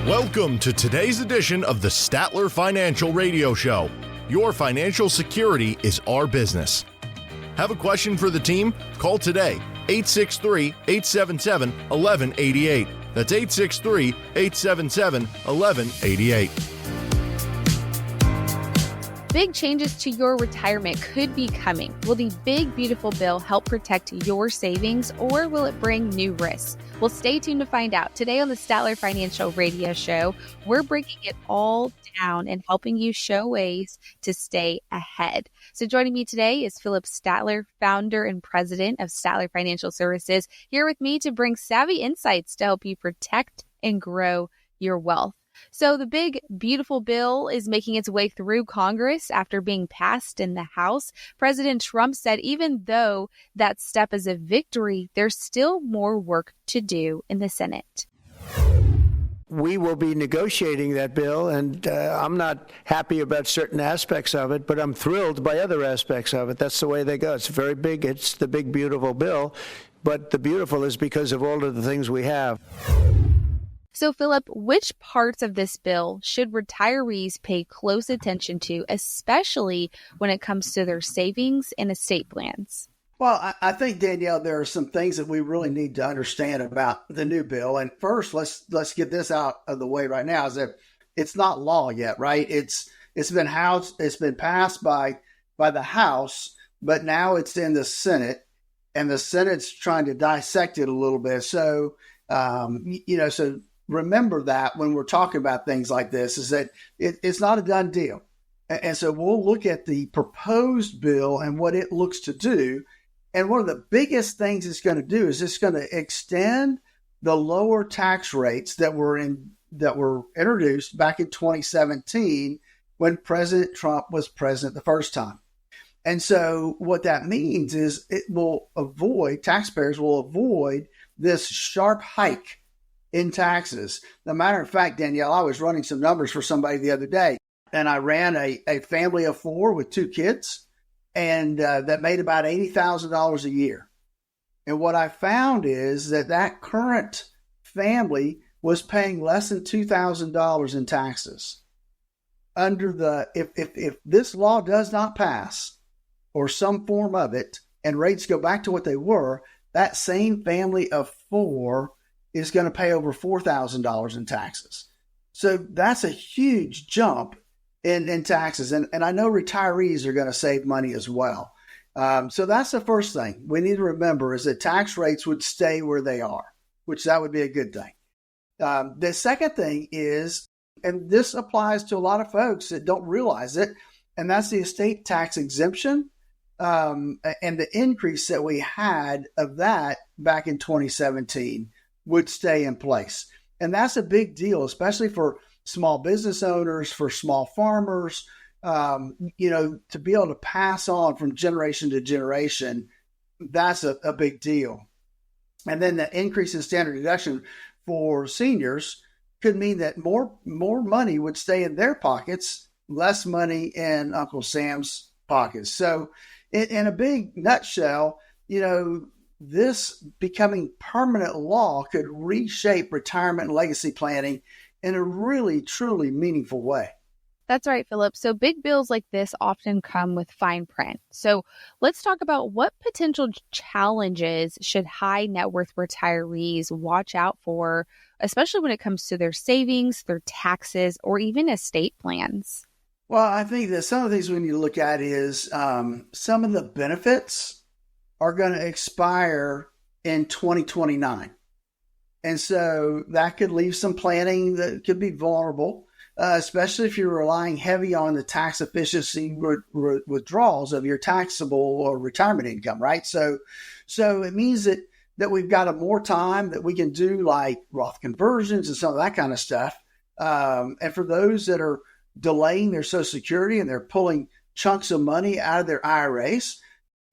Welcome to today's edition of the Statler Financial Radio Show. Your financial security is our business. Have a question for the team? Call today, 863-877-1188. That's 863-877-1188. Big changes to your retirement could be coming. Will the big, beautiful bill help protect your savings, or will it bring new risks? Well, stay tuned to find out. Today on the Statler Financial Radio Show, we're breaking it all down and helping you show ways to stay ahead. So joining me today is Phillip Statler, founder and president of Statler Financial Services, here with me to bring savvy insights to help you protect and grow your wealth. So the big, beautiful bill is making its way through Congress after being passed in the House. President Trump said even though that step is a victory, there's still more work to do in the Senate. We will be negotiating that bill, and I'm not happy about certain aspects of it, but I'm thrilled by other aspects of it. That's the way they go. It's very big. It's the big, beautiful bill, but the beautiful is because of all of the things we have. So, Phillip, which parts of this bill should retirees pay close attention to, especially when it comes to their savings and estate plans? Well, I think, Danielle, there are some things that we really need to understand about the new bill. And first, let's get this out of the way right now, is that it's not law yet, right? It's been passed by the House, but now it's in the Senate, and the Senate's trying to dissect it a little bit. So, so remember that when we're talking about things like this, is that it's not a done deal. And so we'll look at the proposed bill and what it looks to do. And one of the biggest things it's going to do is it's going to extend the lower tax rates that were introduced back in 2017 when President Trump was president the first time. And so what that means is taxpayers will avoid this sharp hike in taxes. As a matter of fact, Danielle, I was running some numbers for somebody the other day, and I ran a family of four with two kids, and that made about $80,000 a year. And what I found is that current family was paying less than $2,000 in taxes. If this law does not pass, or some form of it, and rates go back to what they were, that same family of four is going to pay over $4,000 in taxes. So that's a huge jump in taxes. And I know retirees are going to save money as well. So that's the first thing we need to remember, is that tax rates would stay where they are, which that would be a good thing. The second thing is, and this applies to a lot of folks that don't realize it, and that's the estate tax exemption. And the increase that we had of that back in 2017 would stay in place. And that's a big deal, especially for small business owners, for small farmers, to be able to pass on from generation to generation. That's a big deal. And then the increase in standard deduction for seniors could mean that more money would stay in their pockets, less money in Uncle Sam's pockets. So in a big nutshell, this becoming permanent law could reshape retirement and legacy planning in a really, truly meaningful way. That's right, Phillip. So big bills like this often come with fine print. So let's talk about what potential challenges should high net worth retirees watch out for, especially when it comes to their savings, their taxes, or even estate plans. Well, I think that some of the things we need to look at is some of the benefits are going to expire in 2029. And so that could leave some planning that could be vulnerable, especially if you're relying heavy on the tax efficiency withdrawals of your taxable or retirement income, right? So it means that we've got more time that we can do like Roth conversions and some of that kind of stuff. And for those that are delaying their Social Security and they're pulling chunks of money out of their IRAs,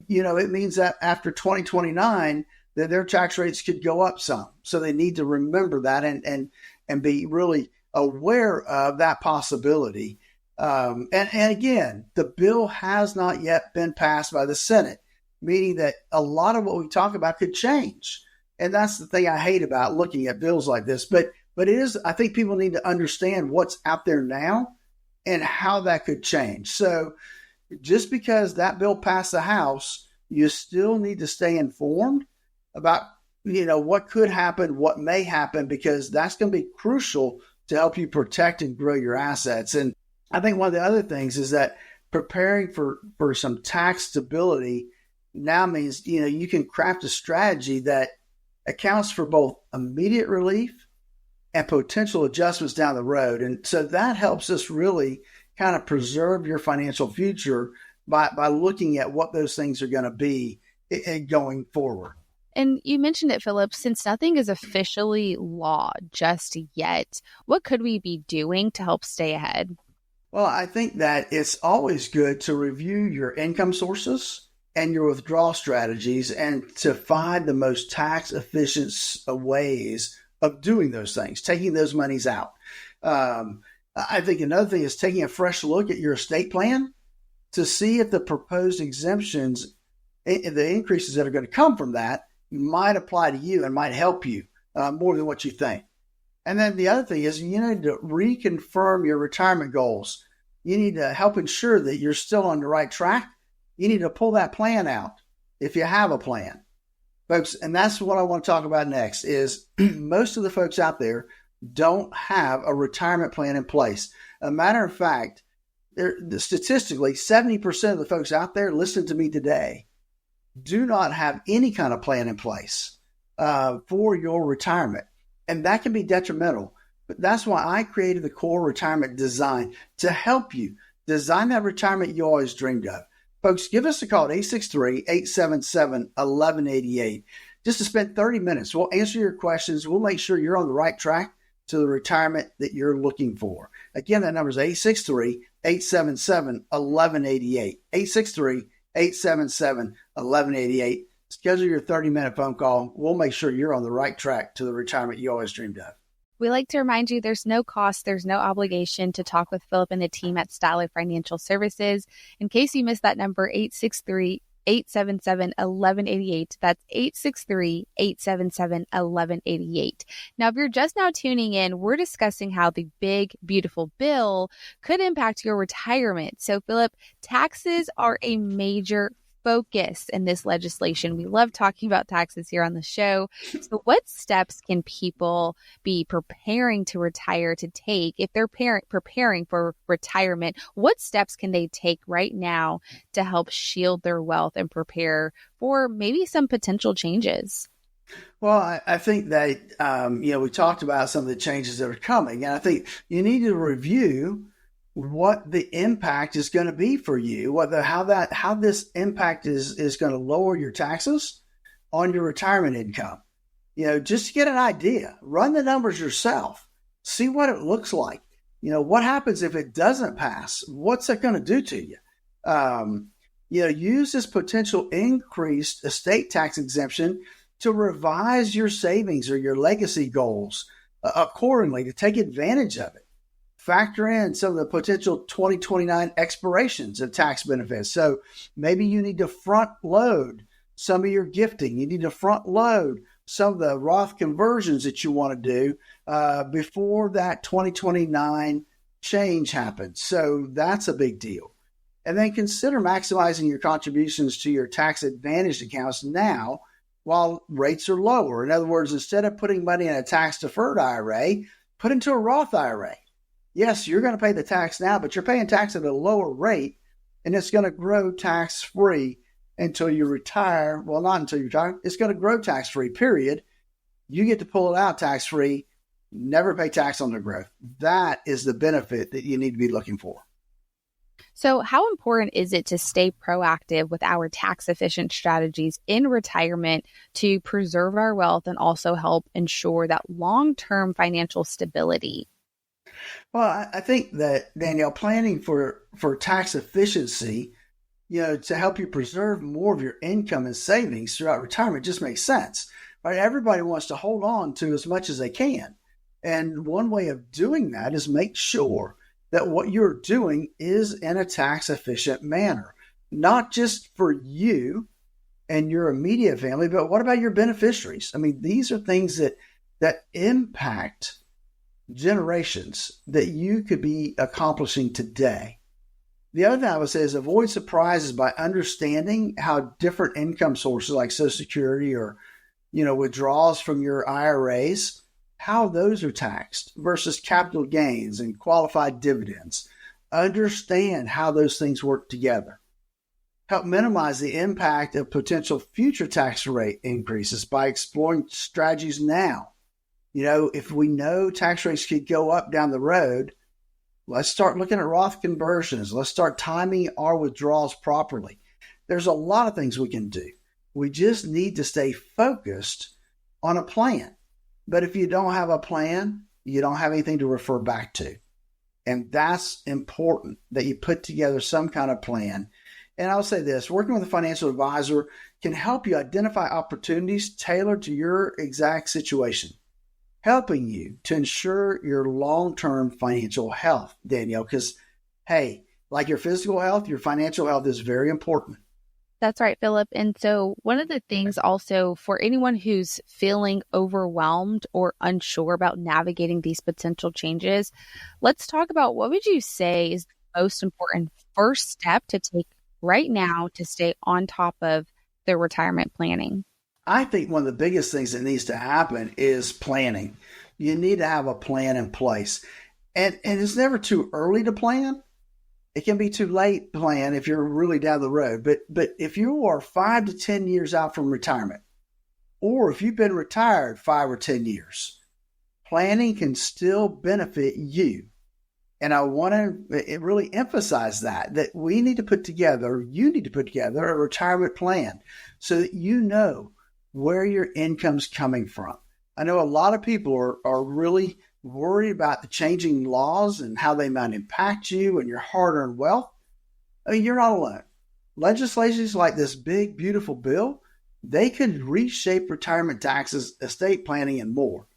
it means that after 2029, that their tax rates could go up some. So they need to remember that and be really aware of that possibility. And again, the bill has not yet been passed by the Senate, meaning that a lot of what we talk about could change. And that's the thing I hate about looking at bills like this. But But I think people need to understand what's out there now and how that could change. So just because that bill passed the House, you still need to stay informed about, what could happen, what may happen, because that's going to be crucial to help you protect and grow your assets. And I think one of the other things is that preparing for some tax stability now means, you can craft a strategy that accounts for both immediate relief and potential adjustments down the road. And so that helps us really kind of preserve your financial future by looking at what those things are going to be going forward. And you mentioned it, Phillip, since nothing is officially law just yet, what could we be doing to help stay ahead? Well, I think that it's always good to review your income sources and your withdrawal strategies and to find the most tax efficient ways of doing those things, taking those monies out. I think another thing is taking a fresh look at your estate plan to see if the proposed exemptions, the increases that are going to come from that, might apply to you and might help you more than what you think. And then the other thing is you need to reconfirm your retirement goals. You need to help ensure that you're still on the right track. You need to pull that plan out if you have a plan. Folks, and that's what I want to talk about next is most of the folks out there don't have a retirement plan in place. A matter of fact, statistically, 70% of the folks out there listening to me today do not have any kind of plan in place for your retirement. And that can be detrimental. But that's why I created the Core Retirement Design to help you design that retirement you always dreamed of. Folks, give us a call at 863-877-1188 just to spend 30 minutes. We'll answer your questions. We'll make sure you're on the right track to the retirement that you're looking for. Again, that number is 863-877-1188. 863-877-1188. Schedule your 30-minute phone call. We'll make sure you're on the right track to the retirement you always dreamed of. We like to remind you there's no cost, there's no obligation to talk with Phillip and the team at Statler Financial Services. In case you missed that number, 863-877-1188. That's 863-877-1188. Now, if you're just now tuning in, we're discussing how the big, beautiful bill could impact your retirement. So, Phillip, taxes are a major focus in this legislation. We love talking about taxes here on the show. So what steps can people be preparing to retire to take if they're preparing for retirement? What steps can they take right now to help shield their wealth and prepare for maybe some potential changes? Well, I think that, we talked about some of the changes that are coming, and I think you need to review what the impact is going to be for you, how this impact is going to lower your taxes on your retirement income. Just to get an idea, run the numbers yourself, see what it looks like. What happens if it doesn't pass? What's it going to do to you? Use this potential increased estate tax exemption to revise your savings or your legacy goals accordingly to take advantage of it. Factor in some of the potential 2029 expirations of tax benefits. So maybe you need to front load some of your gifting. You need to front load some of the Roth conversions that you want to do before that 2029 change happens. So that's a big deal. And then consider maximizing your contributions to your tax advantaged accounts now while rates are lower. In other words, instead of putting money in a tax deferred IRA, put into a Roth IRA. Yes, you're going to pay the tax now, but you're paying tax at a lower rate, and it's going to grow tax-free until you retire. Well, not until you retire. It's going to grow tax-free, period. You get to pull it out tax-free, never pay tax on the growth. That is the benefit that you need to be looking for. So how important is it to stay proactive with our tax-efficient strategies in retirement to preserve our wealth and also help ensure that long-term financial stability? Well, I think that, Danielle, planning for tax efficiency, to help you preserve more of your income and savings throughout retirement just makes sense, right? Everybody wants to hold on to as much as they can. And one way of doing that is make sure that what you're doing is in a tax efficient manner, not just for you and your immediate family, but what about your beneficiaries? I mean, these are things that impact generations that you could be accomplishing today. The other thing I would say is avoid surprises by understanding how different income sources like Social Security or, withdrawals from your IRAs, how those are taxed versus capital gains and qualified dividends. Understand how those things work together. Help minimize the impact of potential future tax rate increases by exploring strategies now. If we know tax rates could go up down the road, let's start looking at Roth conversions. Let's start timing our withdrawals properly. There's a lot of things we can do. We just need to stay focused on a plan. But if you don't have a plan, you don't have anything to refer back to. And that's important that you put together some kind of plan. And I'll say this, working with a financial advisor can help you identify opportunities tailored to your exact situation, helping you to ensure your long-term financial health, Danielle, because, hey, like your physical health, your financial health is very important. That's right, Phillip. And so one of the things also for anyone who's feeling overwhelmed or unsure about navigating these potential changes, let's talk about what would you say is the most important first step to take right now to stay on top of their retirement planning? I think one of the biggest things that needs to happen is planning. You need to have a plan in place. And it's never too early to plan. It can be too late to plan if you're really down the road. But if you are 5 to 10 years out from retirement, or if you've been retired 5 or 10 years, planning can still benefit you. And I want to really emphasize that we need to put together, you need to put together a retirement plan so that you know where your income's coming from. I know a lot of people are really worried about the changing laws and how they might impact you and your hard-earned wealth. I mean, you're not alone. Legislations like this big, beautiful bill, they could reshape retirement taxes, estate planning, and more.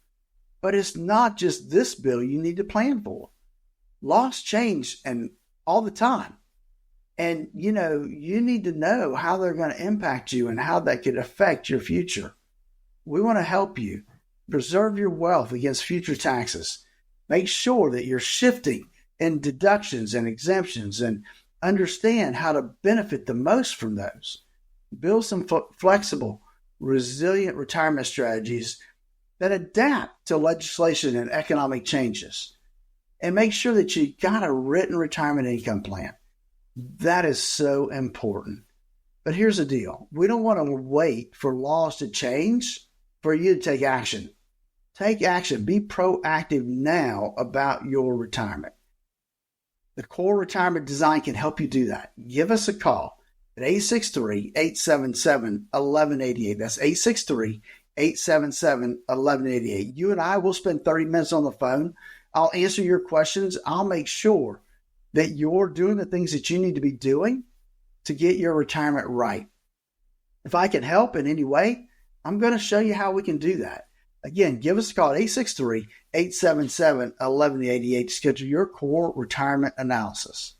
But it's not just this bill you need to plan for. Laws change and all the time. And, you need to know how they're going to impact you and how that could affect your future. We want to help you preserve your wealth against future taxes. Make sure that you're shifting in deductions and exemptions and understand how to benefit the most from those. Build some flexible, resilient retirement strategies that adapt to legislation and economic changes. And make sure that you got a written retirement income plan. That is so important. But here's the deal. We don't want to wait for laws to change for you to take action. Take action. Be proactive now about your retirement. The Core Retirement Design can help you do that. Give us a call at 863-877-1188. That's 863-877-1188. You and I will spend 30 minutes on the phone. I'll answer your questions. I'll make sure that you're doing the things that you need to be doing to get your retirement right. If I can help in any way, I'm going to show you how we can do that. Again, give us a call at 863-877-1188 to schedule your core retirement analysis.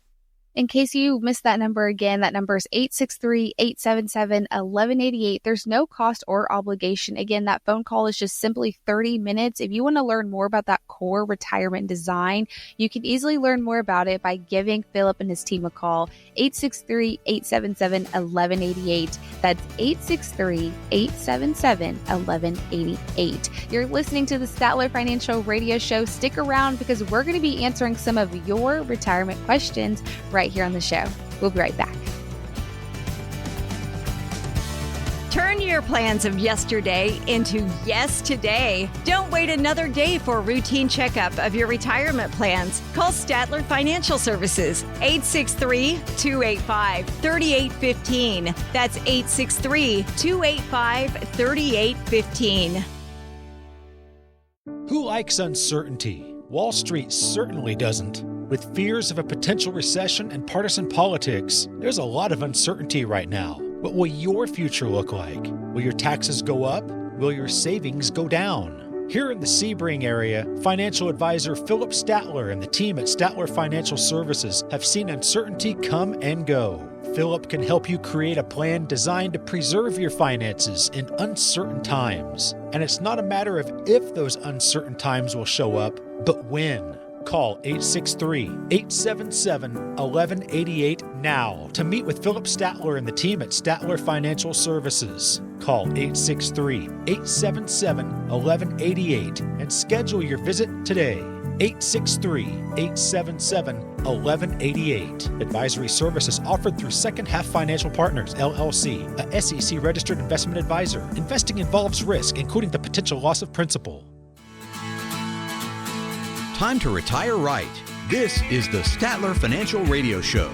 In case you missed that number again, that number is 863-877-1188. There's no cost or obligation. Again, that phone call is just simply 30 minutes. If you want to learn more about that core retirement design, you can easily learn more about it by giving Phillip and his team a call, 863-877-1188. That's 863-877-1188. You're listening to the Statler Financial Radio Show. Stick around because we're going to be answering some of your retirement questions right here on the show. We'll be right back. Turn your plans of yesterday into yes today. Don't wait another day for a routine checkup of your retirement plans. Call Statler Financial Services, 863-285-3815. That's 863-285-3815. Who likes uncertainty? Wall Street certainly doesn't. With fears of a potential recession and partisan politics, there's a lot of uncertainty right now. What will your future look like? Will your taxes go up? Will your savings go down? Here in the Sebring area, financial advisor Phillip Statler and the team at Statler Financial Services have seen uncertainty come and go. Phillip can help you create a plan designed to preserve your finances in uncertain times. And it's not a matter of if those uncertain times will show up, but when. Call 863-877-1188 now to meet with Phillip Statler and the team at Statler Financial Services. Call 863-877-1188 and schedule your visit today. 863-877-1188. Advisory services offered through Second Half Financial Partners, LLC, a SEC-registered investment advisor. Investing involves risk, including the potential loss of principal. Time to retire right. This is the Statler Financial Radio Show.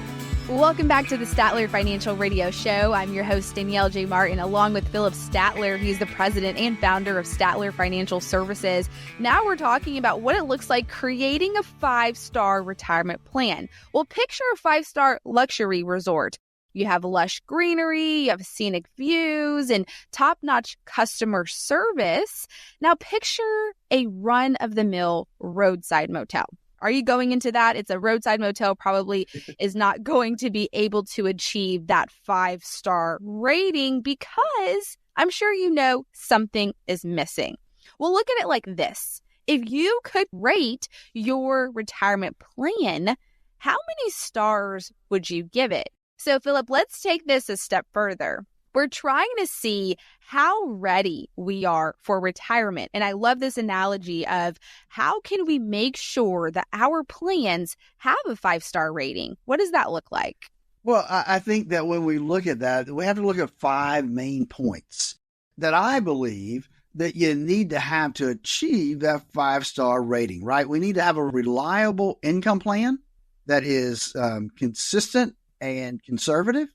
Welcome back to the Statler Financial Radio Show. I'm your host, Danielle J. Martin, along with Phillip Statler. He's the president and founder of Statler Financial Services. Now we're talking about what it looks like creating a 5-star retirement plan. Well, picture a 5-star luxury resort. You have lush greenery, you have scenic views, and top-notch customer service. Now picture a run-of-the-mill roadside motel. Are you going into that? It's a roadside motel, probably is not going to be able to achieve that 5-star rating because I'm sure you know something is missing. Well, look at it like this. If you could rate your retirement plan, how many stars would you give it? So, Phillip, let's take this a step further. We're trying to see how ready we are for retirement. And I love this analogy of how can we make sure that our plans have a 5-star rating? What does that look like? Well, I think that when we look at that, we have to look at 5 main points that I believe that you need to have to achieve that 5-star rating, right? We need to have a reliable income plan that is consistent and conservative.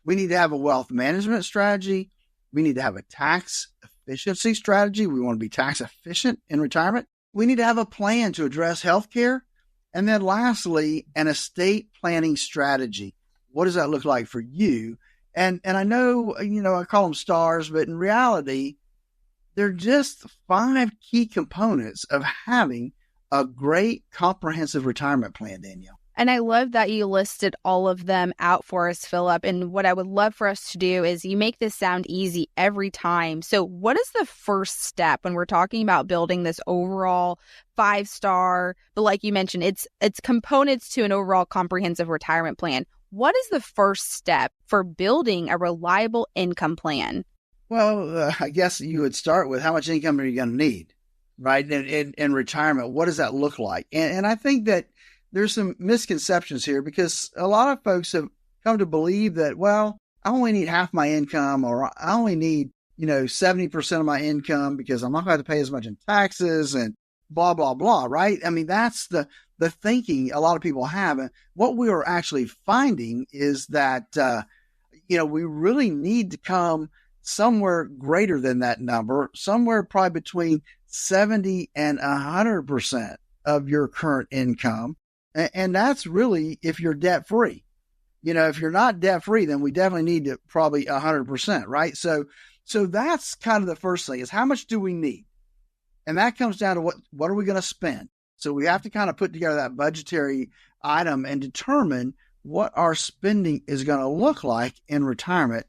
We need to have a wealth management strategy. We need to have a tax efficiency strategy. We want to be tax efficient in retirement. We need to have a plan to address healthcare. And then lastly, an estate planning strategy. What does that look like for you? And I know, I call them stars, but in reality, they're just 5 key components of having a great comprehensive retirement plan, Danielle. And I love that you listed all of them out for us, Phillip. And what I would love for us to do is you make this sound easy every time. So what is the first step when we're talking about building this overall 5-star, but like you mentioned, it's components to an overall comprehensive retirement plan. What is the first step for building a reliable income plan? Well, I guess you would start with how much income are you going to need, right? In retirement, what does that look like? And I think that there's some misconceptions here because a lot of folks have come to believe that, well, I only need half my income, or I only need, 70% of my income because I'm not going to have to pay as much in taxes and blah, blah, blah, right? I mean, that's the thinking a lot of people have. And what we are actually finding is that, we really need to come somewhere greater than that number, somewhere probably between 70 and 100% of your current income. And that's really if you're debt free. If you're not debt free, then we definitely need to probably 100%, right? So that's kind of the first thing is how much do we need? And that comes down to what are we going to spend? So we have to kind of put together that budgetary item and determine what our spending is going to look like in retirement.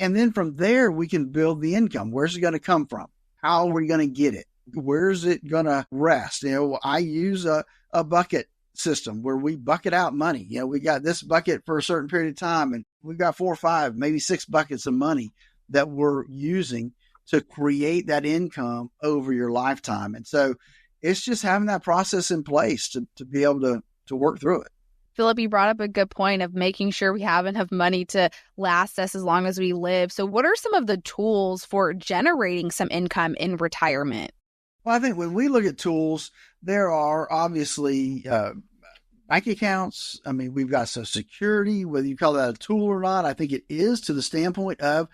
And then from there, we can build the income. Where's it going to come from? How are we going to get it? Where's it going to rest? I use a bucket system where we bucket out money. We got this bucket for a certain period of time, and we've got 4 or 5, maybe 6 buckets of money that we're using to create that income over your lifetime. And so it's just having that process in place to be able to work through it. Phillip, you brought up a good point of making sure we have enough money to last us as long as we live. So what are some of the tools for generating some income in retirement? Well, I think when we look at tools, there are obviously bank accounts. I mean, we've got Social Security, whether you call that a tool or not. I think it is to the standpoint of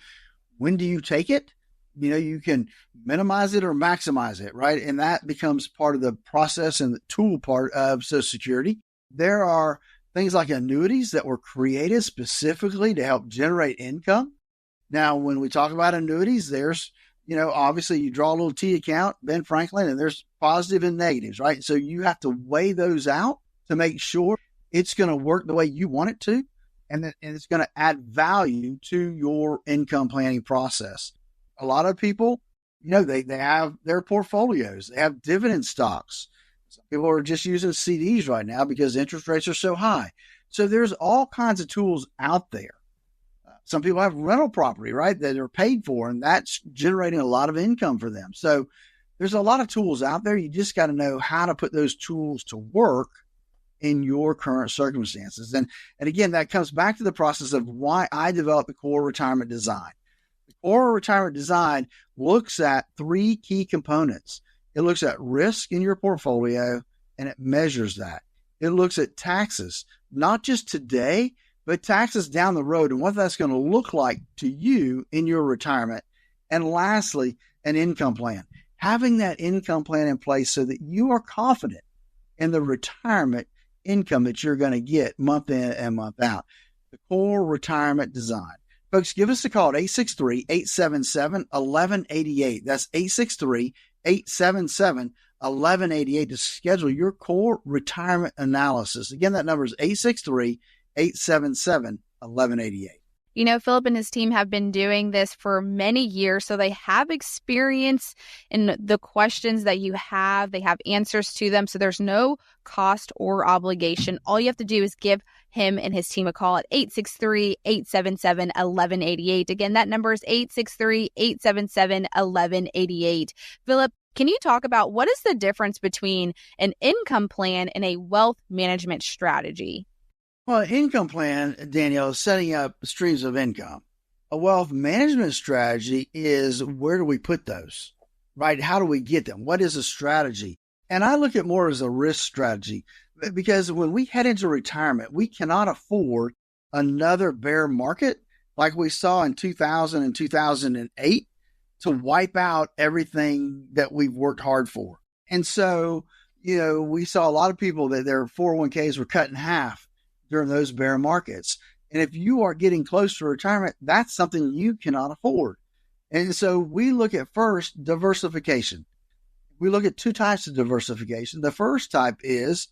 when do you take it? You can minimize it or maximize it, right? And that becomes part of the process and the tool part of Social Security. There are things like annuities that were created specifically to help generate income. Now, when we talk about annuities, there's obviously you draw a little T account, Ben Franklin, and there's positive and negatives, right? So you have to weigh those out to make sure it's going to work the way you want it to, and it's going to add value to your income planning process. A lot of people, they have their portfolios. They have dividend stocks. Some people are just using CDs right now because interest rates are so high. So there's all kinds of tools out there. Some people have rental property, right, that are paid for, and that's generating a lot of income for them. So there's a lot of tools out there. You just got to know how to put those tools to work in your current circumstances. And again, that comes back to the process of why I developed the Core Retirement Design. The Core Retirement Design looks at three key components. It looks at risk in your portfolio, and it measures that. It looks at taxes, not just today, but taxes down the road and what that's going to look like to you in your retirement. And lastly, an income plan. Having that income plan in place so that you are confident in the retirement income that you're going to get month in and month out. The Core Retirement Design. Folks, give us a call at 863-877-1188. That's 863-877-1188 to schedule your core retirement analysis. Again, that number is 863-877-1188. Phillip and his team have been doing this for many years, so they have experience in the questions that you have. They have answers to them, so there's no cost or obligation. All you have to do is give him and his team a call at 863-877-1188. Again, that number is 863-877-1188. Phillip, can you talk about what is the difference between an income plan and a wealth management strategy? Well, an income plan, Danielle, is setting up streams of income. A wealth management strategy is where do we put those, right? How do we get them? What is a strategy? And I look at more as a risk strategy because when we head into retirement, we cannot afford another bear market like we saw in 2000 and 2008 to wipe out everything that we've worked hard for. And so, we saw a lot of people that their 401ks were cut in half during those bear markets. And if you are getting close to retirement, that's something you cannot afford. And so we look at first diversification. We look at two types of diversification. The first type is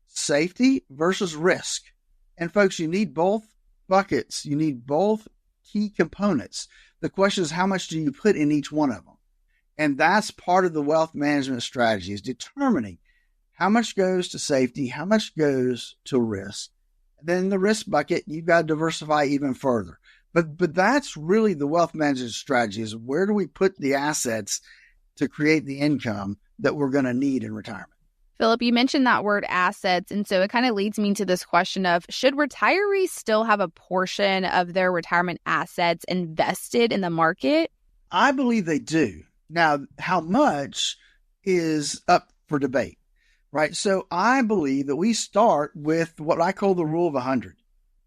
safety versus risk. And folks, you need both buckets. You need both key components. The question is, how much do you put in each one of them? And that's part of the wealth management strategy, is determining how much goes to safety, how much goes to risk. Then the risk bucket, you've got to diversify even further. But that's really the wealth management strategy, is where do we put the assets to create the income that we're going to need in retirement? Phillip, you mentioned that word assets, and so it kind of leads me to this question of, should retirees still have a portion of their retirement assets invested in the market? I believe they do. Now, how much is up for debate? Right. So I believe that we start with what I call the rule of 100.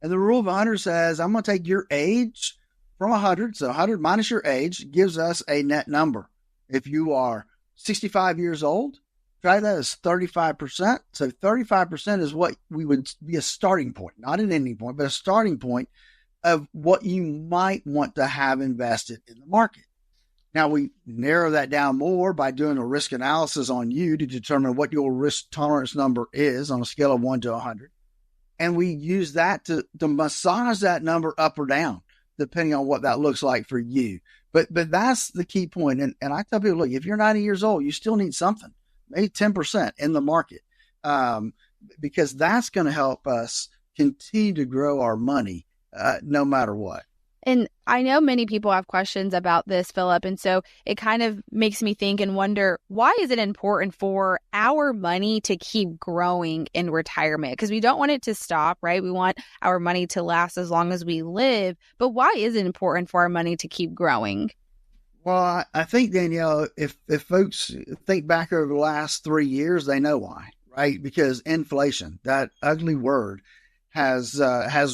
And the rule of 100 says, I'm going to take your age from 100. So 100 minus your age gives us a net number. If you are 65 years old, try that as 35%. So 35% is what we would be a starting point, not an ending point, but a starting point of what you might want to have invested in the market. Now, we narrow that down more by doing a risk analysis on you to determine what your risk tolerance number is on a scale of 1 to 100. And we use that to massage that number up or down, depending on what that looks like for you. But that's the key point. And I tell people, look, if you're 90 years old, you still need something, maybe 10% in the market, because that's going to help us continue to grow our money no matter what. And I know many people have questions about this, Phillip, and so it kind of makes me think and wonder, why is it important for our money to keep growing in retirement? Because we don't want it to stop, right? We want our money to last as long as we live, but why is it important for our money to keep growing? Well, I think, Danielle, if folks think back over the last 3 years, they know why, right? Because inflation, that ugly word, has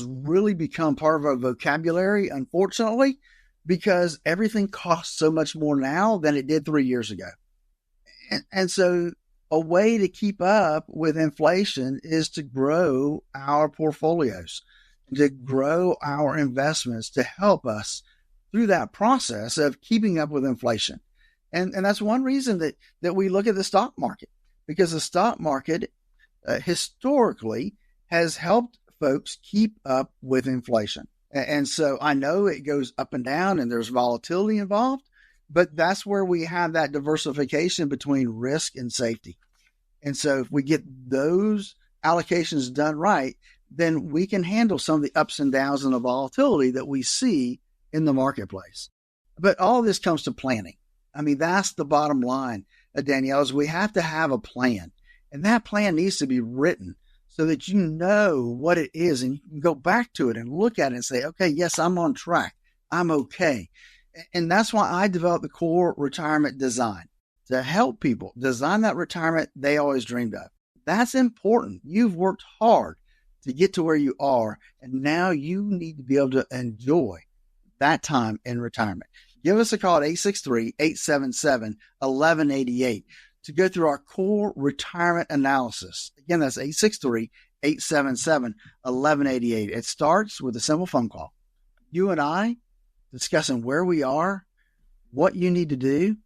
really become part of our vocabulary, unfortunately, because everything costs so much more now than it did 3 years ago. And so a way to keep up with inflation is to grow our portfolios, to grow our investments to help us through that process of keeping up with inflation. And that's one reason that we look at the stock market, because the stock market historically has helped folks keep up with inflation. And so I know it goes up and down and there's volatility involved, but that's where we have that diversification between risk and safety. And so if we get those allocations done right, then we can handle some of the ups and downs and the volatility that we see in the marketplace. But all this comes to planning. I mean, that's the bottom line, Danielle, is we have to have a plan. And that plan needs to be written so that you know what it is and you can go back to it and look at it and say, okay, yes, I'm on track. I'm okay. And that's why I developed the core retirement design to help people design that retirement they always dreamed of. That's important. You've worked hard to get to where you are, and now you need to be able to enjoy that time in retirement. Give us a call at 863-877-1188 to go through our core retirement analysis. Again, that's 863-877-1188. It starts with a simple phone call. You and I discussing where we are, what you need to do,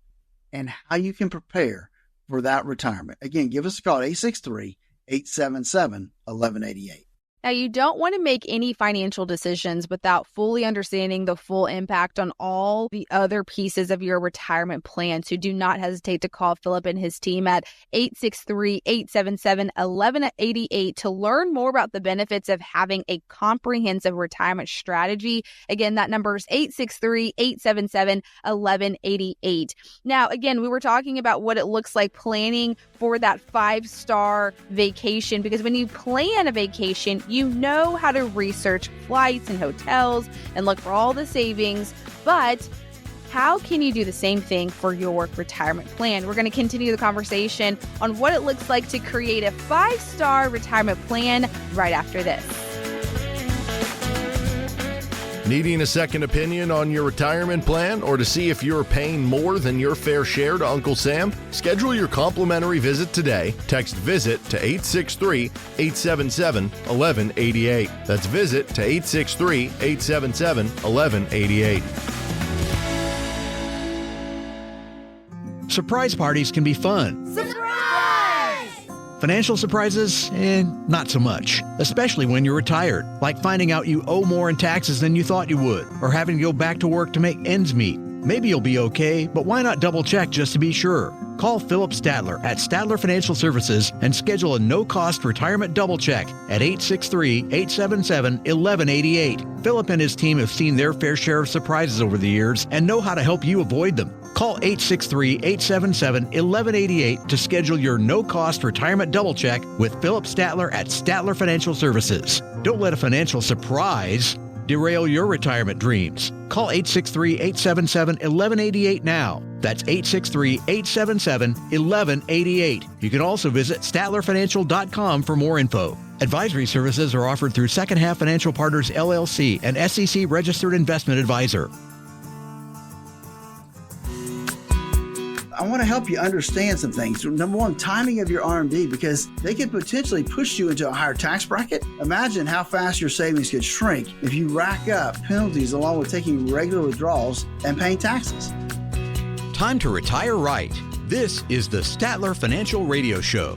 and how you can prepare for that retirement. Again, give us a call at 863-877-1188. Now, you don't want to make any financial decisions without fully understanding the full impact on all the other pieces of your retirement plan. So do not hesitate to call Phillip and his team at 863-877-1188 to learn more about the benefits of having a comprehensive retirement strategy. Again, that number is 863-877-1188. Now, again, we were talking about what it looks like planning for that 5-star vacation, because when you plan a vacation, you know how to research flights and hotels and look for all the savings, but how can you do the same thing for your retirement plan? We're going to continue the conversation on what it looks like to create a 5-star retirement plan right after this. Needing a second opinion on your retirement plan or to see if you're paying more than your fair share to Uncle Sam? Schedule your complimentary visit today. Text VISIT to 863-877-1188. That's VISIT to 863-877-1188. Surprise parties can be fun. Surprise! Financial surprises, not so much, especially when you're retired, like finding out you owe more in taxes than you thought you would, or having to go back to work to make ends meet. Maybe you'll be okay, but why not double check just to be sure? Call Phillip Statler at Statler Financial Services and schedule a no-cost retirement double check at 863-877-1188. Phillip and his team have seen their fair share of surprises over the years and know how to help you avoid them. Call 863-877-1188 to schedule your no-cost retirement double check with Phillip Statler at Statler Financial Services. Don't let a financial surprise derail your retirement dreams. Call 863-877-1188 now. That's 863-877-1188. You can also visit StatlerFinancial.com for more info. Advisory services are offered through Second Half Financial Partners, LLC, an SEC registered investment advisor. I want to help you understand some things. Number one, timing of your RMD, because they could potentially push you into a higher tax bracket. Imagine how fast your savings could shrink if you rack up penalties along with taking regular withdrawals and paying taxes. Time to retire right. This is the Statler Financial Radio Show.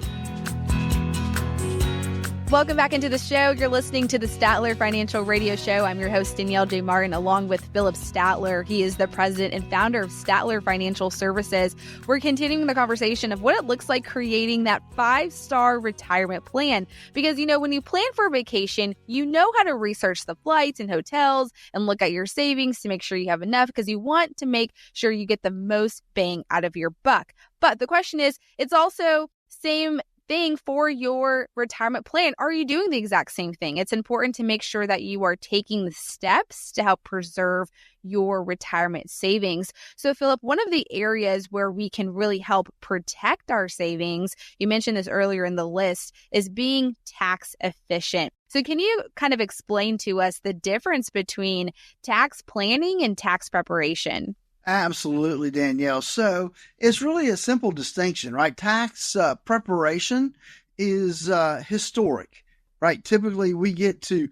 Welcome back into the show. You're listening to the Statler Financial Radio Show. I'm your host, Danielle J. Martin, along with Phillip Statler. He is the president and founder of Statler Financial Services. We're continuing the conversation of what it looks like creating that 5-star retirement plan. Because, when you plan for a vacation, you know how to research the flights and hotels and look at your savings to make sure you have enough, because you want to make sure you get the most bang out of your buck. But the question is, it's also same thing for your retirement plan. Are you doing the exact same thing? It's important to make sure that you are taking the steps to help preserve your retirement savings. So, Phillip, one of the areas where we can really help protect our savings, you mentioned this earlier in the list, is being tax efficient. So can you kind of explain to us the difference between tax planning and tax preparation? Absolutely, Danielle. So it's really a simple distinction, right? Tax preparation is historic, right? Typically we get to,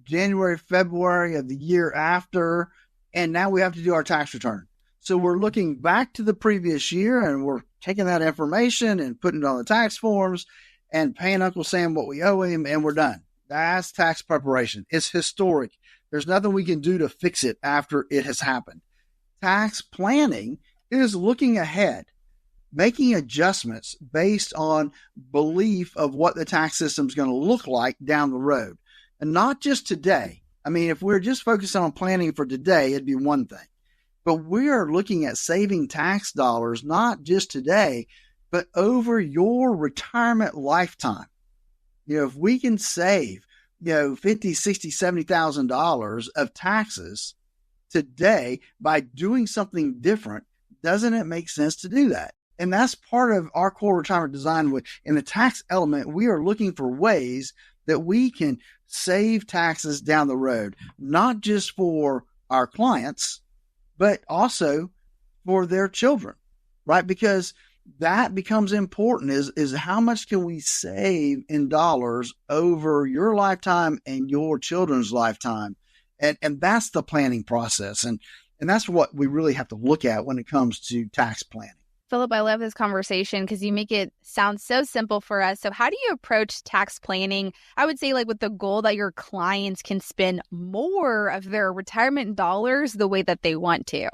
January, February of the year after and now we have to do our tax return. So we're looking back to the previous year, and we're taking that information and putting it on the tax forms and paying Uncle Sam what we owe him, and we're done. That's tax preparation. It's historic. There's nothing we can do to fix it after it has happened. Tax planning is looking ahead, making adjustments based on belief of what the tax system is going to look like down the road, and not just today. I mean, if we're just focusing on planning for today, it'd be one thing. But we are looking at saving tax dollars, not just today, but over your retirement lifetime. If we can save, $50,000, $60,000, $70,000 of taxes today by doing something different, doesn't it make sense to do that? And that's part of our core retirement design. In the tax element, we are looking for ways that we can save taxes down the road, not just for our clients, but also for their children, right? Because that becomes important is how much can we save in dollars over your lifetime and your children's lifetime. And that's the planning process. And that's what we really have to look at when it comes to tax planning. Phillip, I love this conversation because you make it sound so simple for us. So how do you approach tax planning? I would say with the goal that your clients can spend more of their retirement dollars the way that they want to.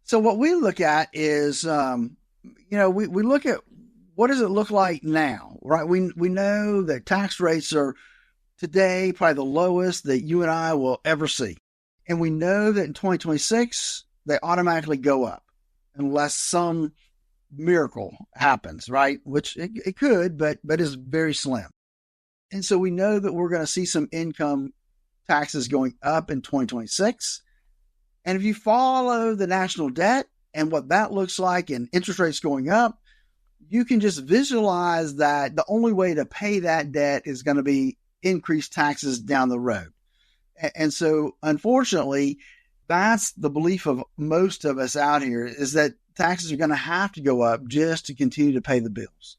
So what we look at is, we look at what does it look like now, right? We know that tax rates are today probably the lowest that you and I will ever see. And we know that in 2026, they automatically go up unless some miracle happens, right? Which it could, but is very slim. And so we know that we're going to see some income taxes going up in 2026. And if you follow the national debt and what that looks like and interest rates going up, you can just visualize that the only way to pay that debt is going to be increased taxes down the road. And so, unfortunately, that's the belief of most of us out here, is that taxes are going to have to go up just to continue to pay the bills.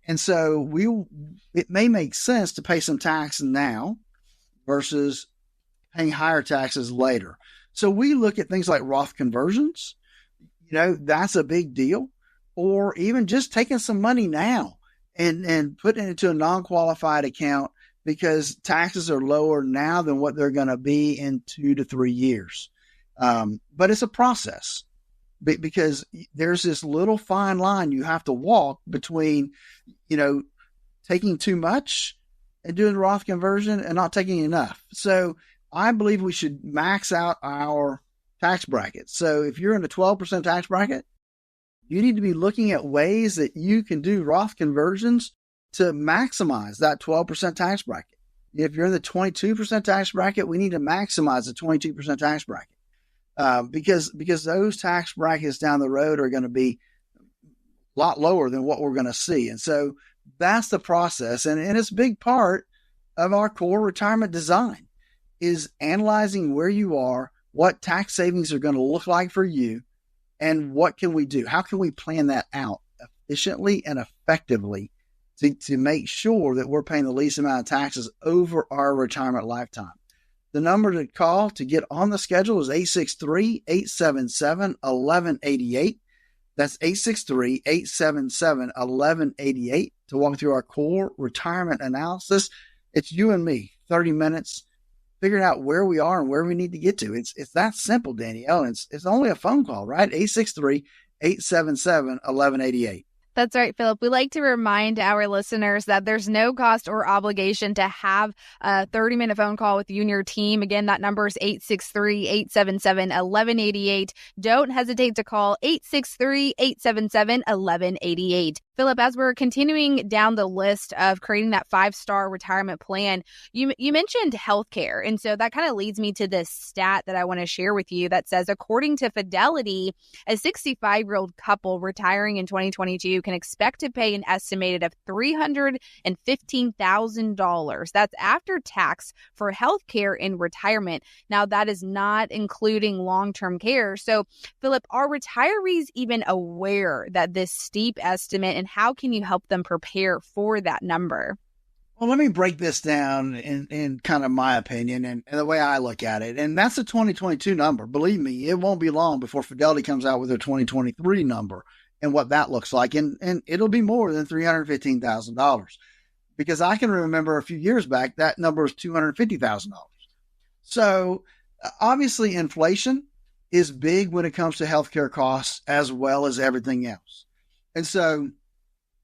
And so it may make sense to pay some tax now versus paying higher taxes later. So we look at things like Roth conversions. That's a big deal. Or even just taking some money now and putting it into a non-qualified account, because taxes are lower now than what they're going to be in 2 to 3 years. But it's a process, because there's this little fine line you have to walk between, taking too much and doing Roth conversion and not taking enough. So I believe we should max out our tax bracket. So if you're in a 12% tax bracket, you need to be looking at ways that you can do Roth conversions to maximize that 12% tax bracket. If you're in the 22% tax bracket, we need to maximize the 22% tax bracket, because those tax brackets down the road are going to be a lot lower than what we're going to see. And so that's the process. And it's a big part of our core retirement design, is analyzing where you are, what tax savings are going to look like for you, and what can we do? How can we plan that out efficiently and effectively to make sure that we're paying the least amount of taxes over our retirement lifetime? The number to call to get on the schedule is 863-877-1188. That's 863-877-1188 to walk through our core retirement analysis. It's you and me, 30 minutes, figuring out where we are and where we need to get to. It's that simple, Danielle. It's only a phone call, right? 863-877-1188. That's right, Phillip. We like to remind our listeners that there's no cost or obligation to have a 30-minute phone call with you and your team. Again, that number is 863-877-1188. Don't hesitate to call 863-877-1188. Phillip, as we're continuing down the list of creating that 5-star retirement plan, you mentioned healthcare. And so that kind of leads me to this stat that I want to share with you that says, according to Fidelity, a 65-year-old couple retiring in 2022 can expect to pay an estimated of $315,000. That's after tax for healthcare in retirement. Now, that is not including long-term care. So, Phillip, are retirees even aware that this steep estimate, and how can you help them prepare for that number? Well, let me break this down in kind of my opinion and the way I look at it. And that's a 2022 number. Believe me, it won't be long before Fidelity comes out with their 2023 number and what that looks like. And it'll be more than $315,000, because I can remember a few years back, that number was $250,000. So obviously inflation is big when it comes to healthcare costs as well as everything else. And so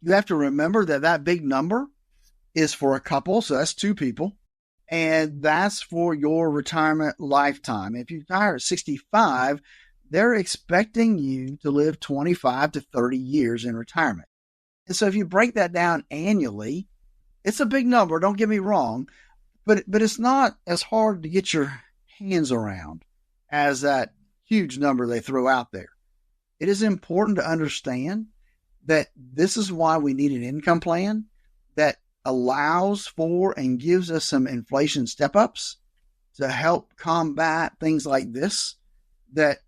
you have to remember that big number is for a couple. So that's two people. And that's for your retirement lifetime. If you retire at 65, they're expecting you to live 25 to 30 years in retirement. And so if you break that down annually, it's a big number. Don't get me wrong, but it's not as hard to get your hands around as that huge number they throw out there. It is important to understand that this is why we need an income plan that allows for and gives us some inflation step-ups to help combat things like this, that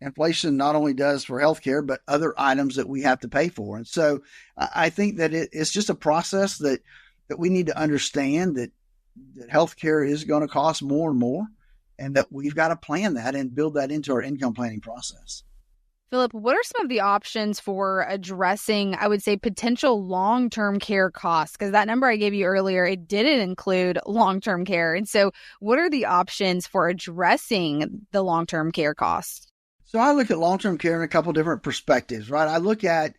inflation not only does for healthcare, but other items that we have to pay for. And so I think that it's just a process that we need to understand that healthcare is going to cost more and more, and that we've got to plan that and build that into our income planning process. Phillip, what are some of the options for addressing, I would say, potential long-term care costs? Because that number I gave you earlier, it didn't include long-term care. And so what are the options for addressing the long-term care costs? So I look at long-term care in a couple different perspectives, right? I look at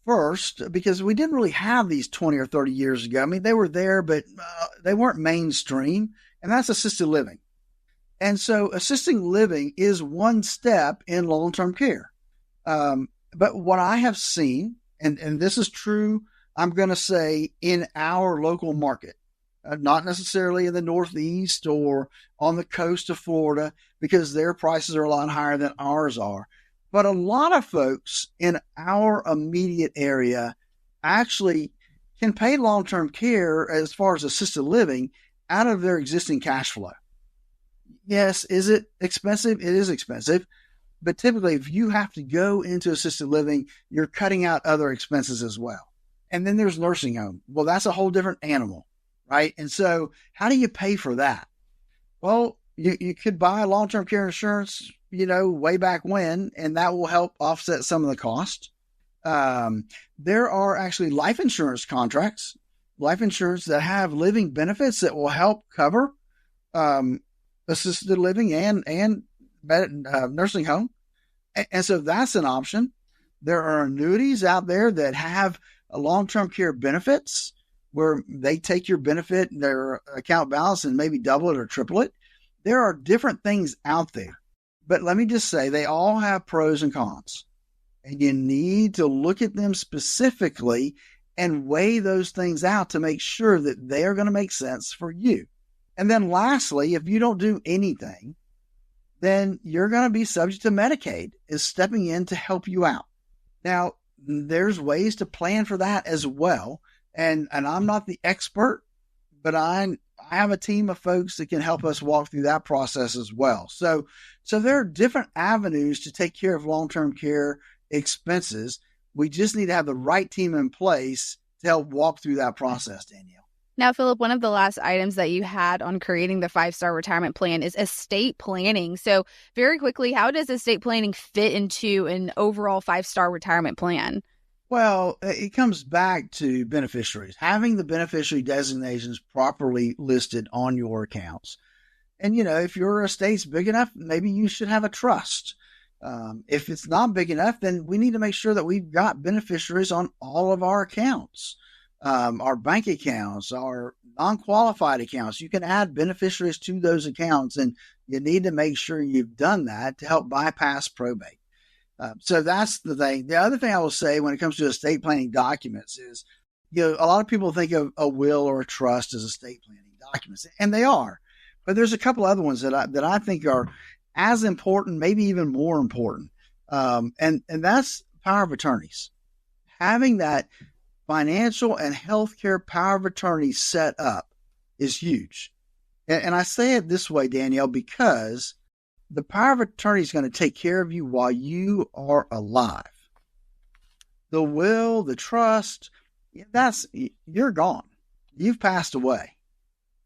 first, because we didn't really have these 20 or 30 years ago. I mean, they were there, but they weren't mainstream, and that's assisted living. And so assisted living is one step in long-term care. But what I have seen, and this is true, I'm going to say in our local market, not necessarily in the Northeast or on the coast of Florida, because their prices are a lot higher than ours are. But a lot of folks in our immediate area actually can pay long-term care as far as assisted living out of their existing cash flow. Yes, is it expensive? It is expensive. But typically, if you have to go into assisted living, you're cutting out other expenses as well. And then there's nursing home. Well, that's a whole different animal, right? And so how do you pay for that? Well, you could buy long-term care insurance, way back when, and that will help offset some of the cost. There are actually life insurance contracts, life insurance that have living benefits that will help cover assisted living and nursing home. And so that's an option. There are annuities out there that have long-term care benefits where they take your benefit, their account balance, and maybe double it or triple it. There are different things out there, but let me just say they all have pros and cons, and you need to look at them specifically and weigh those things out to make sure that they are going to make sense for you. And then lastly, if you don't do anything, then you're going to be subject to Medicaid is stepping in to help you out. Now, there's ways to plan for that as well. And I'm not the expert, but I have a team of folks that can help us walk through that process as well. So there are different avenues to take care of long-term care expenses. We just need to have the right team in place to help walk through that process, Danielle. Now, Phillip, one of the last items that you had on creating the 5-star retirement plan is estate planning. So very quickly, how does estate planning fit into an overall 5-star retirement plan? Well, it comes back to beneficiaries, having the beneficiary designations properly listed on your accounts. And, if your estate's big enough, maybe you should have a trust. If it's not big enough, then we need to make sure that we've got beneficiaries on all of our accounts. Our bank accounts, our non-qualified accounts. You can add beneficiaries to those accounts, and you need to make sure you've done that to help bypass probate. So that's the thing. The other thing I will say when it comes to estate planning documents is, a lot of people think of a will or a trust as estate planning documents, and they are. But there's a couple other ones that I think are as important, maybe even more important, and that's power of attorneys. Having that financial and healthcare power of attorney set up is huge. And I say it this way, Danielle, because the power of attorney is going to take care of you while you are alive. The will, the trust, you're gone. you've passed away.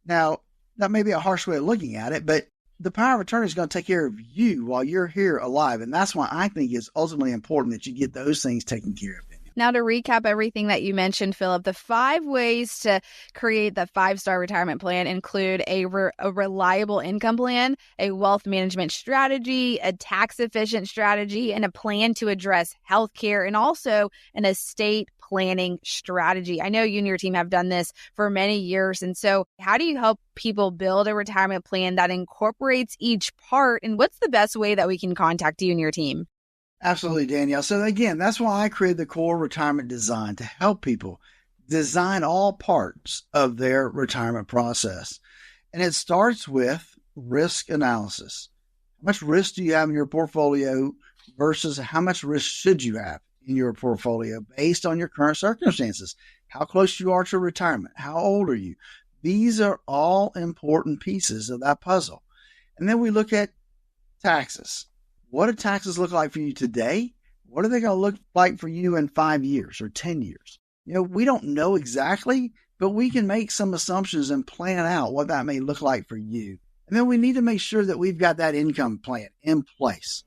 Now, that may be a harsh way of looking at it, but the power of attorney is going to take care of you while you're here alive. And that's why I think it's ultimately important that you get those things taken care of. Now, to recap everything that you mentioned, Phillip, the 5 ways to create the 5-star retirement plan include a reliable income plan, a wealth management strategy, a tax-efficient strategy, and a plan to address healthcare, and also an estate planning strategy. I know you and your team have done this for many years. And so how do you help people build a retirement plan that incorporates each part? And what's the best way that we can contact you and your team? Absolutely, Danielle. So again, that's why I created the Core Retirement Design, to help people design all parts of their retirement process. And it starts with risk analysis. How much risk do you have in your portfolio versus how much risk should you have in your portfolio based on your current circumstances? How close you are to retirement? How old are you? These are all important pieces of that puzzle. And then we look at taxes. What do taxes look like for you today? What are they going to look like for you in 5 years or 10 years? We don't know exactly, but we can make some assumptions and plan out what that may look like for you. And then we need to make sure that we've got that income plan in place.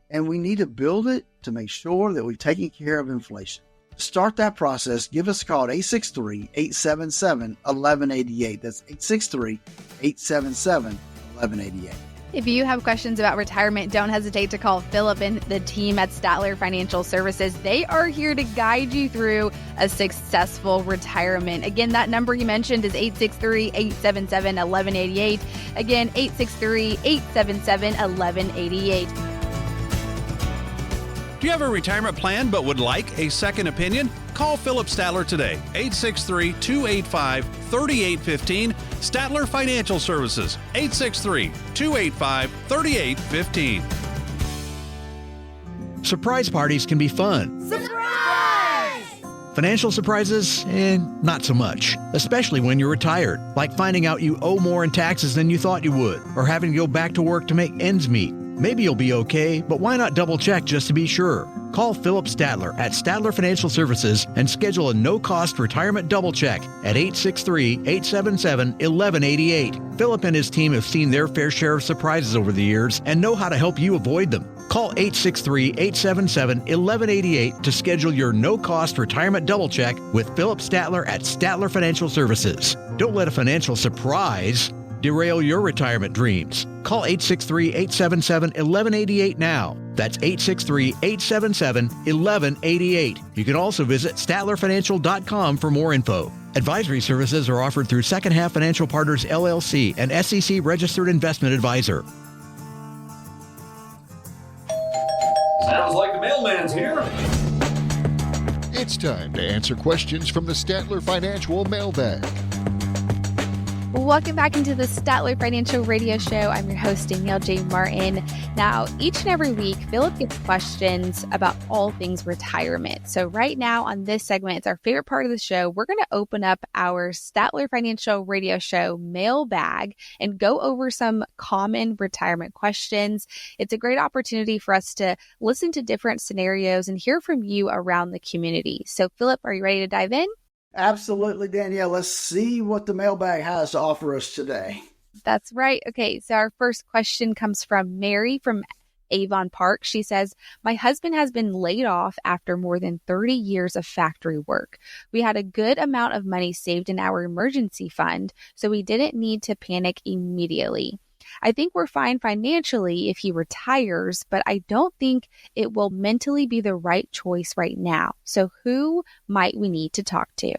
And we need to build it to make sure that we've taken care of inflation. To start that process, give us a call at 863-877-1188. That's 863-877-1188. If you have questions about retirement, don't hesitate to call Phillip and the team at Statler Financial Services. They are here to guide you through a successful retirement. Again, that number you mentioned is 863-877-1188. Again, 863-877-1188. Do you have a retirement plan but would like a second opinion? Call Phillip Statler today, 863-285-3815. Statler Financial Services, 863-285-3815. Surprise parties can be fun. Surprise! Financial surprises, not so much, especially when you're retired, like finding out you owe more in taxes than you thought you would, or having to go back to work to make ends meet. Maybe you'll be okay, but why not double check just to be sure? Call Phillip Statler at Statler Financial Services and schedule a no-cost retirement double check at 863-877-1188. Phillip and his team have seen their fair share of surprises over the years and know how to help you avoid them. Call 863-877-1188 to schedule your no-cost retirement double check with Phillip Statler at Statler Financial Services. Don't let a financial surprise derail your retirement dreams. Call 863-877-1188 now. That's 863-877-1188. You can also visit StatlerFinancial.com for more info. Advisory services are offered through Second Half Financial Partners, LLC, an SEC-registered investment advisor. Sounds like the mailman's here. It's time to answer questions from the Statler Financial Mailbag. Welcome back into the Statler Financial Radio Show. I'm your host, Danielle J. Martin. Now, each and every week, Phillip gets questions about all things retirement. So right now on this segment, it's our favorite part of the show. We're going to open up our Statler Financial Radio Show mailbag and go over some common retirement questions. It's a great opportunity for us to listen to different scenarios and hear from you around the community. So Phillip, are you ready to dive in? Absolutely, Danielle. Let's see what the mailbag has to offer us today. That's right. Okay, so our first question comes from Mary from Avon Park. She says, my husband has been laid off after more than 30 years of factory work. We had a good amount of money saved in our emergency fund, so we didn't need to panic immediately. I think we're fine financially if he retires, but I don't think it will mentally be the right choice right now. So who might we need to talk to?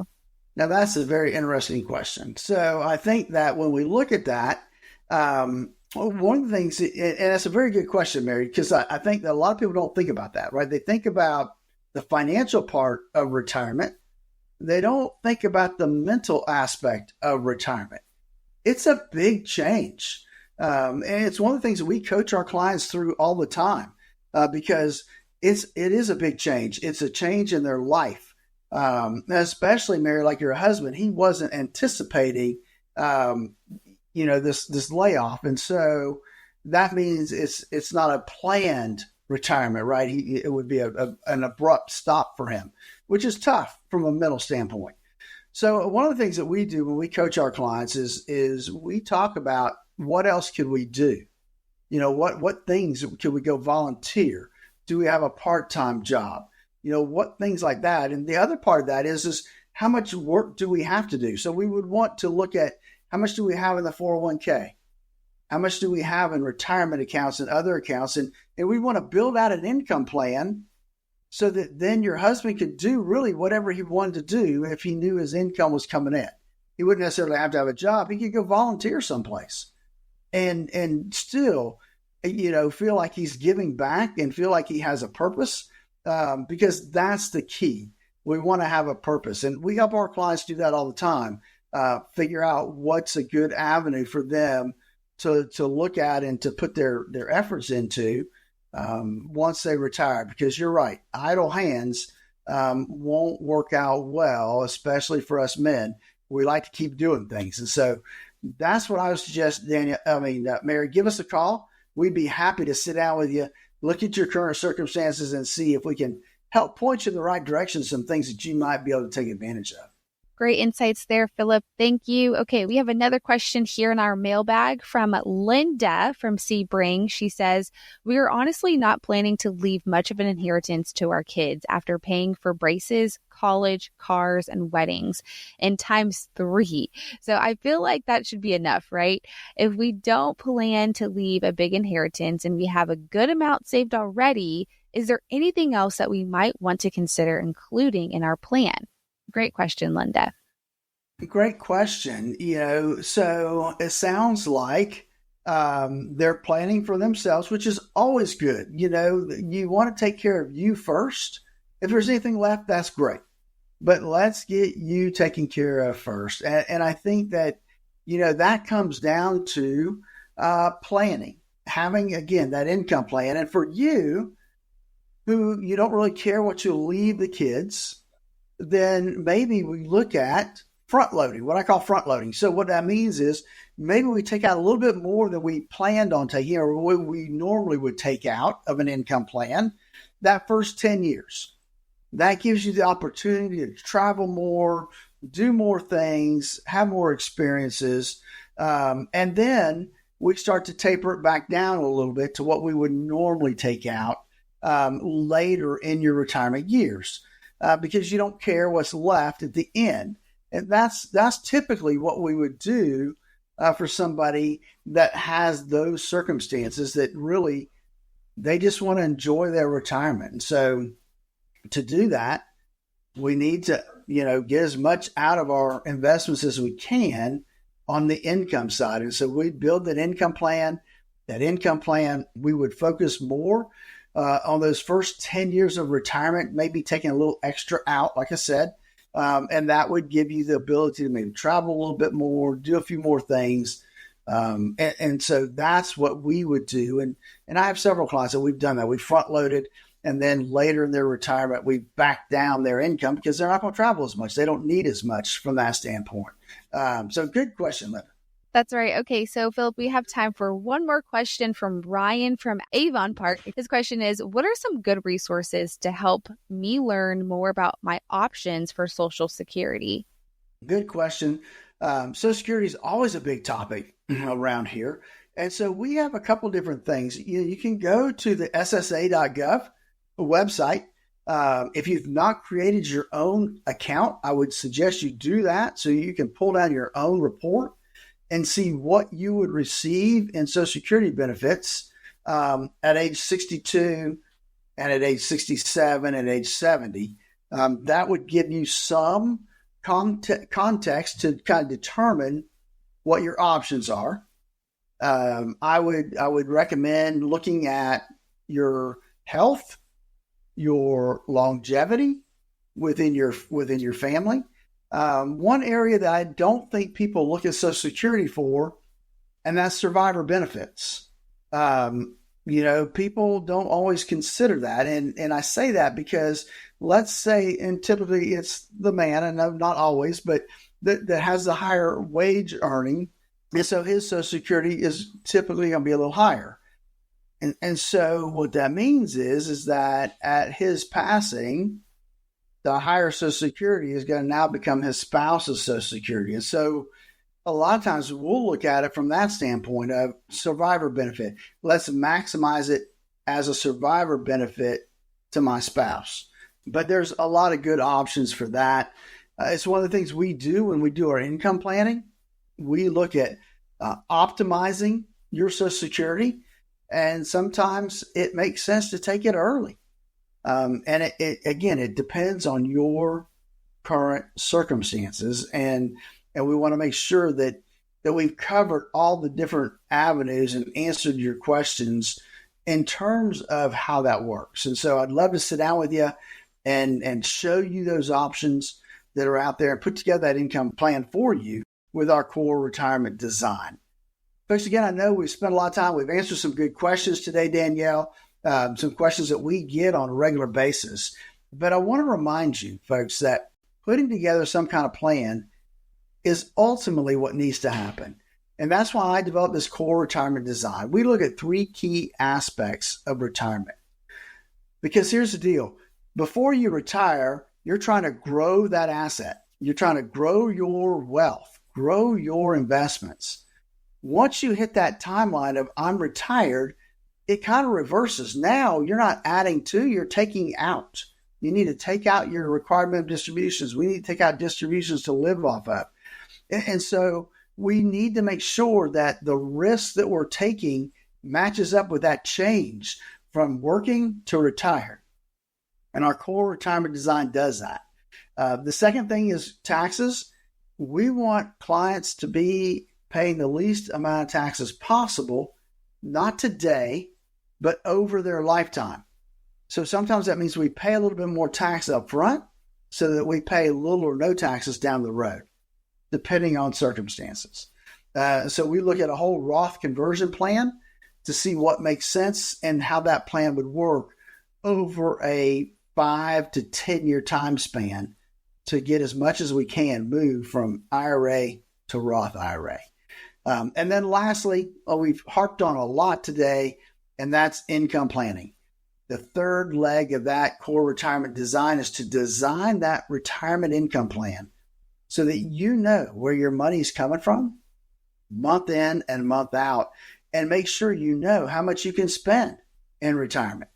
Now, that's a very interesting question. So I think that when we look at that, one of the things, and that's a very good question, Mary, because I think that a lot of people don't think about that, right? They think about the financial part of retirement. They don't think about the mental aspect of retirement. It's a big change. And it's one of the things that we coach our clients through all the time because it is a big change. It's a change in their life, especially, Mary, like your husband. He wasn't anticipating, this layoff, and so that means it's not a planned retirement, right? It would be an abrupt stop for him, which is tough from a mental standpoint. So one of the things that we do when we coach our clients is we talk about what else could we do? What things could we go volunteer? Do we have a part-time job? What things like that. And the other part of that is how much work do we have to do? So we would want to look at how much do we have in the 401k? How much do we have in retirement accounts and other accounts? And we want to build out an income plan so that then your husband could do really whatever he wanted to do if he knew his income was coming in. He wouldn't necessarily have to have a job. He could go volunteer someplace and still, feel like he's giving back and feel like he has a purpose, because that's the key. We want to have a purpose, and we help our clients do that all the time. Figure out what's a good avenue for them to look at and to put their efforts into once they retire. Because you're right, idle hands won't work out well, especially for us men. We like to keep doing things, and so that's what I would suggest, Mary. Give us a call. We'd be happy to sit down with you, look at your current circumstances, and see if we can help point you in the right direction, some things that you might be able to take advantage of. Great insights there, Phillip. Thank you. Okay, we have another question here in our mailbag from Linda from Sebring. She says, we are honestly not planning to leave much of an inheritance to our kids after paying for braces, college, cars, and weddings, and times 3. So I feel like that should be enough, right? If we don't plan to leave a big inheritance and we have a good amount saved already, is there anything else that we might want to consider including in our plan? Great question, Linda. Great question. So it sounds like they're planning for themselves, which is always good. You want to take care of you first. If there's anything left, that's great. But let's get you taken care of first. And I think that, that comes down to planning, having, again, that income plan. And for you, who you don't really care what you leave the kids, then maybe we look at front loading, what I call front loading. So what that means is maybe we take out a little bit more than we planned on taking or what we normally would take out of an income plan that first 10 years. That gives you the opportunity to travel more, do more things, have more experiences. And then we start to taper it back down a little bit to what we would normally take out later in your retirement years. Because you don't care what's left at the end. And that's typically what we would do for somebody that has those circumstances that really, they just want to enjoy their retirement. And so to do that, we need to, get as much out of our investments as we can on the income side. And so we build that income plan. That income plan, we would focus more on those first 10 years of retirement, maybe taking a little extra out, like I said, and that would give you the ability to maybe travel a little bit more, do a few more things. And so that's what we would do. And I have several clients that we've done that. We front loaded, and then later in their retirement, we back down their income because they're not going to travel as much. They don't need as much from that standpoint. So good question, Linda. That's right. Okay, so Phillip, we have time for one more question from Ryan from Avon Park. His question is, what are some good resources to help me learn more about my options for Social Security? Good question. Social Security is always a big topic around here. And so we have a couple different things. You can go to the SSA.gov website. If you've not created your own account, I would suggest you do that so you can pull down your own report and see what you would receive in Social Security benefits at age 62 and at age 67 and age 70. That would give you some context to kind of determine what your options are. I would recommend looking at your health, your longevity within your family. One area that I don't think people look at Social Security for, and that's survivor benefits. People don't always consider that. And I say that because let's say, and typically it's the man, and not always, but that has the higher wage earning. And so his Social Security is typically going to be a little higher. And so what that means is that at his passing, the higher Social Security is going to now become his spouse's Social Security. And so a lot of times we'll look at it from that standpoint of survivor benefit. Let's maximize it as a survivor benefit to my spouse. But there's a lot of good options for that. It's one of the things we do when we do our income planning. We look at optimizing your Social Security, and sometimes it makes sense to take it early. And it depends on your current circumstances, and we want to make sure that we've covered all the different avenues and answered your questions in terms of how that works. And so I'd love to sit down with you and show you those options that are out there and put together that income plan for you with our core retirement design. Folks, again, I know we've spent a lot of time. We've answered some good questions today, Danielle, some questions that we get on a regular basis. But I want to remind you, folks, that putting together some kind of plan is ultimately what needs to happen. And that's why I developed this core retirement design. We look at 3 key aspects of retirement. Because here's the deal. Before you retire, you're trying to grow that asset. You're trying to grow your wealth, grow your investments. Once you hit that timeline of I'm retired, it kind of reverses. Now you're not adding to, you're taking out. You need to take out your requirement of distributions. We need to take out distributions to live off of. And so we need to make sure that the risk that we're taking matches up with that change from working to retired. And our core retirement design does that. The second thing is taxes. We want clients to be paying the least amount of taxes possible, not today, but over their lifetime. So sometimes that means we pay a little bit more tax up front so that we pay little or no taxes down the road, depending on circumstances. So we look at a whole Roth conversion plan to see what makes sense and how that plan would work over a 5 to 10 year time span to get as much as we can move from IRA to Roth IRA. And then lastly, we've harped on a lot today, and that's income planning. The third leg of that core retirement design is to design that retirement income plan so that you know where your money's coming from month in and month out, and make sure you know how much you can spend in retirement.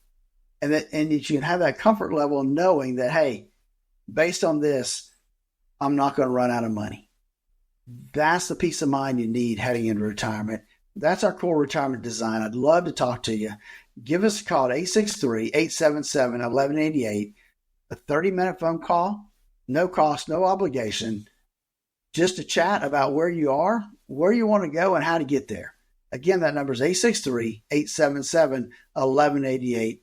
And that you can have that comfort level of knowing that, hey, based on this, I'm not going to run out of money. That's the peace of mind you need heading into retirement. That's our core retirement design. I'd love to talk to you. Give us a call at 863-877-1188, a 30-minute phone call, no cost, no obligation, just to chat about where you are, where you want to go, and how to get there. Again, that number is 863-877-1188,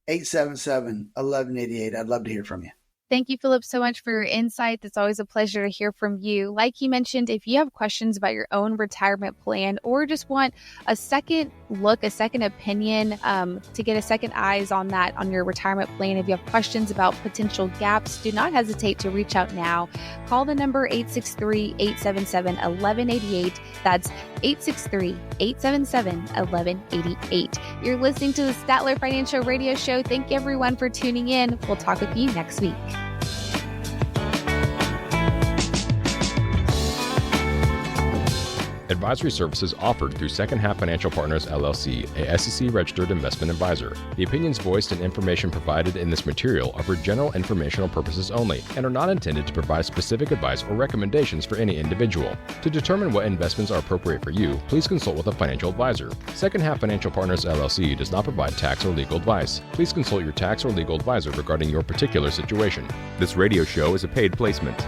863-877-1188. I'd love to hear from you. Thank you, Phillip, so much for your insight. It's always a pleasure to hear from you. Like he mentioned, if you have questions about your own retirement plan or just want a second look, a second opinion, to get a second eyes on that, on your retirement plan, if you have questions about potential gaps, do not hesitate to reach out now. Call the number 863-877-1188. That's 863-877-1188. You're listening to the Statler Financial Radio Show. Thank you, everyone, for tuning in. We'll talk with you next week. Advisory services offered through Second Half Financial Partners, LLC, a SEC-registered investment advisor. The opinions voiced and information provided in this material are for general informational purposes only and are not intended to provide specific advice or recommendations for any individual. To determine what investments are appropriate for you, please consult with a financial advisor. Second Half Financial Partners, LLC does not provide tax or legal advice. Please consult your tax or legal advisor regarding your particular situation. This radio show is a paid placement.